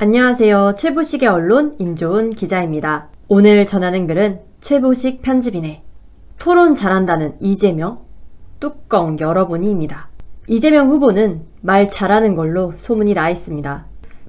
안녕하세요. 최보식의 언론 임조은 기자입니다. 오늘 전하는 글은 최보식 편집인의 토론 잘한다는 이재명 뚜껑 열어보니입니다. 이재명 후보는 말 잘하는 걸로 소문이 나 있습니다.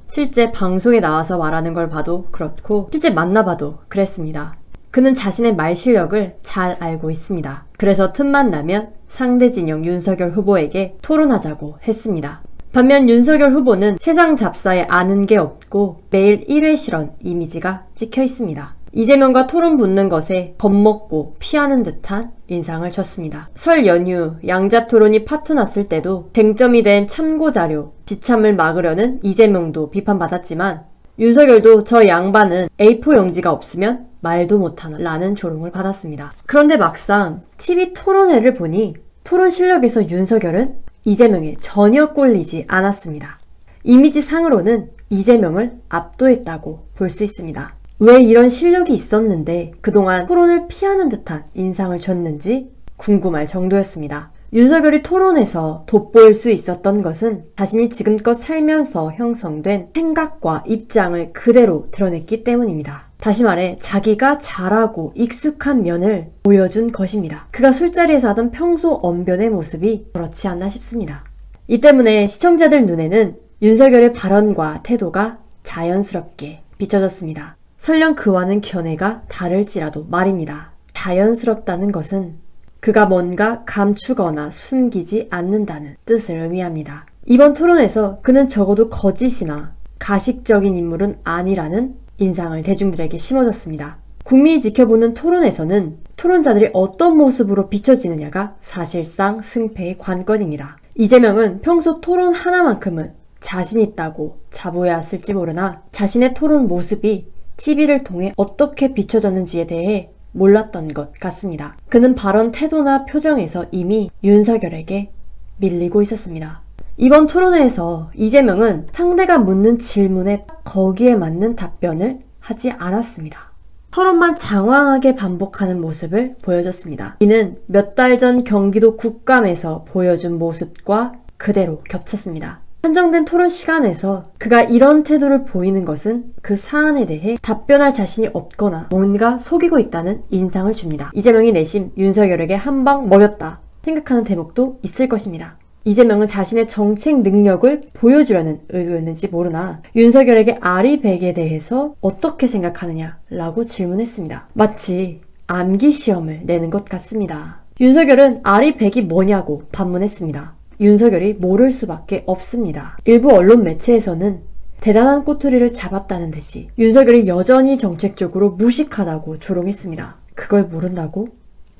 실제 방송에 나와서 말하는 걸 봐도 그렇고 실제 만나봐도 그랬습니다. 그는 자신의 말 실력을 잘 알고 있습니다. 그래서 틈만 나면 상대 진영 윤석열 후보에게 토론하자고 했습니다. 반면 윤석열 후보는 세상 잡사에 아는 게 없고 매일 1회 실언 이미지가 찍혀 있습니다. 이재명과 토론 붙는 것에 겁먹고 피하는 듯한 인상을 줬습니다. 설 연휴 양자 토론이 파토 났을 때도 쟁점이 된 참고자료, 지참을 막으려는 이재명도 비판받았지만 윤석열도 저 양반은 A4 용지가 없으면 말도 못하나 라는 조롱을 받았습니다. 그런데 막상 TV 토론회를 보니 토론 실력에서 윤석열은 이재명에 전혀 꼴리지 않았습니다. 이미지상으로는 이재명을 압도했다고 볼 수 있습니다. 왜 이런 실력이 있었는데 그동안 토론을 피하는 듯한 인상을 줬는지 궁금할 정도였습니다. 윤석열이 토론에서 돋보일 수 있었던 것은 자신이 지금껏 살면서 형성된 생각과 입장을 그대로 드러냈기 때문입니다. 다시 말해 자기가 잘하고 익숙한 면을 보여준 것입니다. 그가 술자리에서 하던 평소 언변의 모습이 그렇지 않나 싶습니다. 이 때문에 시청자들 눈에는 윤석열의 발언과 태도가 자연스럽게 비춰졌습니다. 설령 그와는 견해가 다를지라도 말입니다. 자연스럽다는 것은 그가 뭔가 감추거나 숨기지 않는다는 뜻을 의미합니다. 이번 토론에서 그는 적어도 거짓이나 가식적인 인물은 아니라는 인상을 대중들에게 심어줬습니다. 국민이 지켜보는 토론에서는 토론자들이 어떤 모습으로 비춰지느냐가 사실상 승패의 관건입니다. 이재명은 평소 토론 하나만큼은 자신 있다고 자부해왔을지 모르나 자신의 토론 모습이 TV를 통해 어떻게 비춰졌는지에 대해 몰랐던 것 같습니다. 그는 발언 태도나 표정에서 이미 윤석열에게 밀리고 있었습니다. 이번 토론회에서 이재명은 상대가 묻는 질문에 거기에 맞는 답변을 하지 않았습니다. 토론만 장황하게 반복하는 모습을 보여줬습니다. 이는 몇 달 전 경기도 국감에서 보여준 모습과 그대로 겹쳤습니다. 한정된 토론 시간에서 그가 이런 태도를 보이는 것은 그 사안에 대해 답변할 자신이 없거나 뭔가 속이고 있다는 인상을 줍니다. 이재명이 내심 윤석열에게 한 방 먹였다 생각하는 대목도 있을 것입니다. 이재명은 자신의 정책 능력을 보여주려는 의도였는지 모르나 윤석열에게 아리백에 대해서 어떻게 생각하느냐라고 질문했습니다. 마치 암기 시험을 내는 것 같습니다. 윤석열은 아리백이 뭐냐고 반문했습니다. 윤석열이 모를 수밖에 없습니다. 일부 언론 매체에서는 대단한 꼬투리를 잡았다는 듯이 윤석열이 여전히 정책적으로 무식하다고 조롱했습니다. 그걸 모른다고?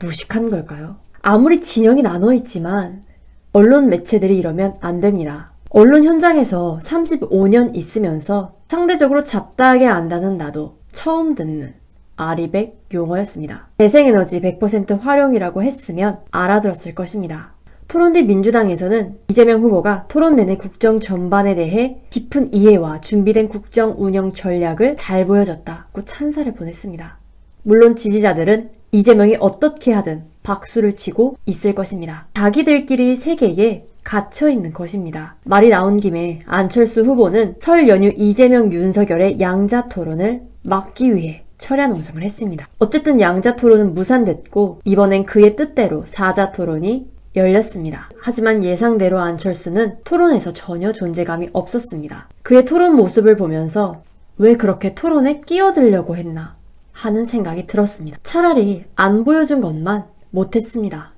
무식한 걸까요? 아무리 진영이 나눠 있지만 언론 매체들이 이러면 안 됩니다. 언론 현장에서 35년 있으면서 상대적으로 잡다하게 안다는 나도 처음 듣는 아리백 용어였습니다. 재생에너지 100% 활용이라고 했으면 알아들었을 것입니다. 토론 뒤 민주당에서는 이재명 후보가 토론 내내 국정 전반에 대해 깊은 이해와 준비된 국정 운영 전략을 잘 보여줬다고 찬사를 보냈습니다. 물론 지지자들은 이재명이 어떻게 하든 박수를 치고 있을 것입니다. 자기들끼리 세계에 갇혀있는 것입니다. 말이 나온 김에 안철수 후보는 설 연휴 이재명 윤석열의 양자 토론을 막기 위해 철야 농성을 했습니다. 어쨌든 양자 토론은 무산됐고 이번엔 그의 뜻대로 사자 토론이 열렸습니다. 하지만 예상대로 안철수는 토론에서 전혀 존재감이 없었습니다. 그의 토론 모습을 보면서 왜 그렇게 토론에 끼어들려고 했나 하는 생각이 들었습니다. 차라리 안 보여준 것만 못했습니다.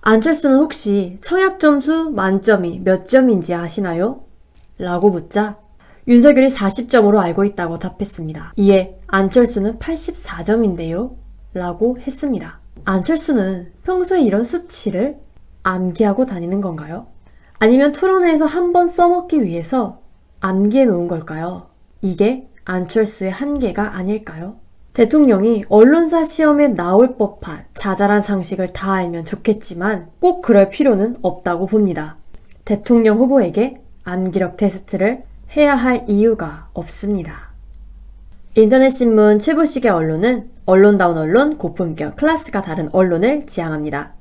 안철수는 혹시 청약 점수 만점이 몇 점인지 아시나요? 라고 묻자 윤석열이 40점으로 알고 있다고 답했습니다. 이에 안철수는 84점인데요? 라고 했습니다. 안철수는 평소에 이런 수치를 암기하고 다니는 건가요? 아니면 토론회에서 한번 써먹기 위해서 암기해 놓은 걸까요? 이게 안철수의 한계가 아닐까요? 대통령이 언론사 시험에 나올 법한 자잘한 상식을 다 알면 좋겠지만 꼭 그럴 필요는 없다고 봅니다. 대통령 후보에게 암기력 테스트를 해야 할 이유가 없습니다. 인터넷 신문 최보식의 언론은 언론다운 언론, 고품격, 클래스가 다른 언론을 지향합니다.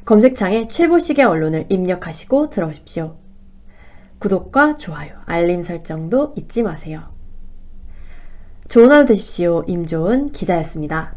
검색창에 최보식의 언론을 입력하시고 들어오십시오. 구독과 좋아요, 알림 설정도 잊지 마세요. 좋은 하루 되십시오. 임조은 기자였습니다.